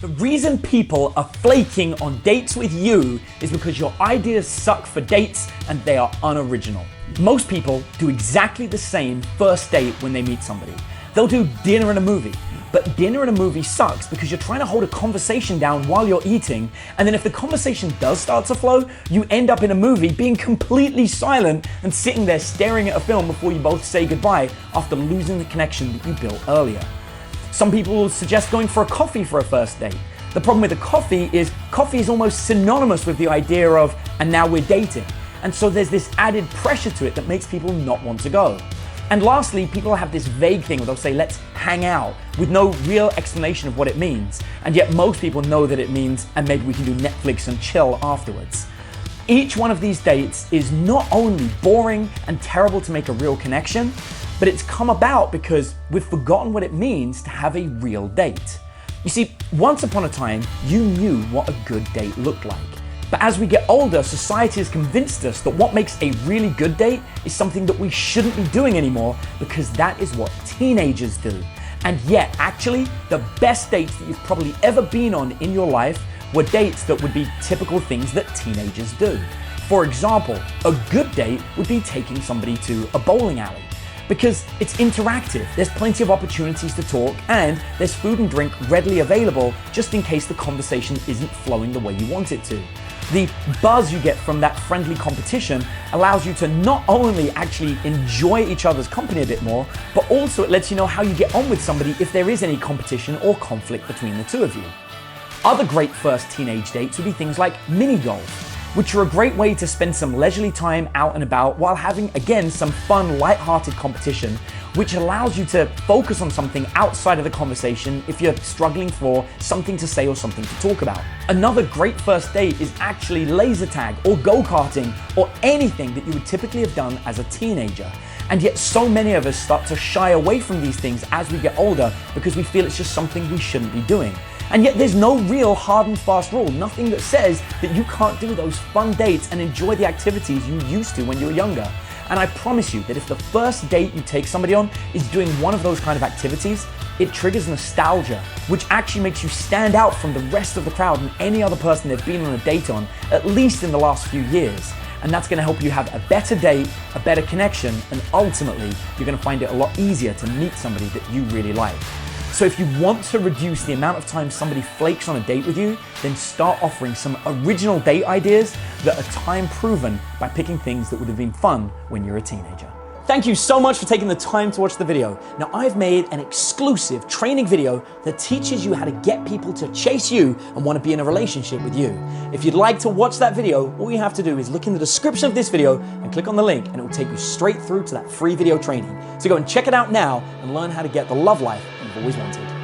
The reason people are flaking on dates with you is because your ideas suck for dates and they are unoriginal. Most people do exactly the same first date when they meet somebody. They'll do dinner and a movie. But dinner and a movie sucks because you're trying to hold a conversation down while you're eating, and then if the conversation does start to flow, you end up in a movie being completely silent and sitting there staring at a film before you both say goodbye after losing the connection that you built earlier. Some people will suggest going for a coffee for a first date. The problem with the coffee is almost synonymous with the idea of, and now we're dating. And so there's this added pressure to it that makes people not want to go. And lastly, people have this vague thing where they'll say, let's hang out, with no real explanation of what it means. And yet most people know that it means, and maybe we can do Netflix and chill afterwards. Each one of these dates is not only boring and terrible to make a real connection, but it's come about because we've forgotten what it means to have a real date. You see, once upon a time, you knew what a good date looked like. But as we get older, society has convinced us that what makes a really good date is something that we shouldn't be doing anymore because that is what teenagers do. And yet, actually, the best dates that you've probably ever been on in your life were dates that would be typical things that teenagers do. For example, a good date would be taking somebody to a bowling alley because it's interactive, there's plenty of opportunities to talk, and there's food and drink readily available just in case the conversation isn't flowing the way you want it to. The buzz you get from that friendly competition allows you to not only actually enjoy each other's company a bit more, but also it lets you know how you get on with somebody if there is any competition or conflict between the two of you. Other great first teenage dates would be things like mini golf, which are a great way to spend some leisurely time out and about while having, again, some fun, light-hearted competition, which allows you to focus on something outside of the conversation if you're struggling for something to say or something to talk about. Another great first date is actually laser tag or go-karting or anything that you would typically have done as a teenager. And yet so many of us start to shy away from these things as we get older because we feel it's just something we shouldn't be doing. And yet there's no real hard and fast rule, nothing that says that you can't do those fun dates and enjoy the activities you used to when you were younger. And I promise you that if the first date you take somebody on is doing one of those kind of activities, it triggers nostalgia, which actually makes you stand out from the rest of the crowd and any other person they've been on a date on, at least in the last few years. And that's gonna help you have a better date, a better connection, and ultimately, you're gonna find it a lot easier to meet somebody that you really like. So if you want to reduce the amount of time somebody flakes on a date with you, then start offering some original date ideas that are time proven by picking things that would have been fun when you're a teenager. Thank you so much for taking the time to watch the video. Now I've made an exclusive training video that teaches you how to get people to chase you and want to be in a relationship with you. If you'd like to watch that video, all you have to do is look in the description of this video and click on the link and it will take you straight through to that free video training. So go and check it out now and learn how to get the love life you've always wanted.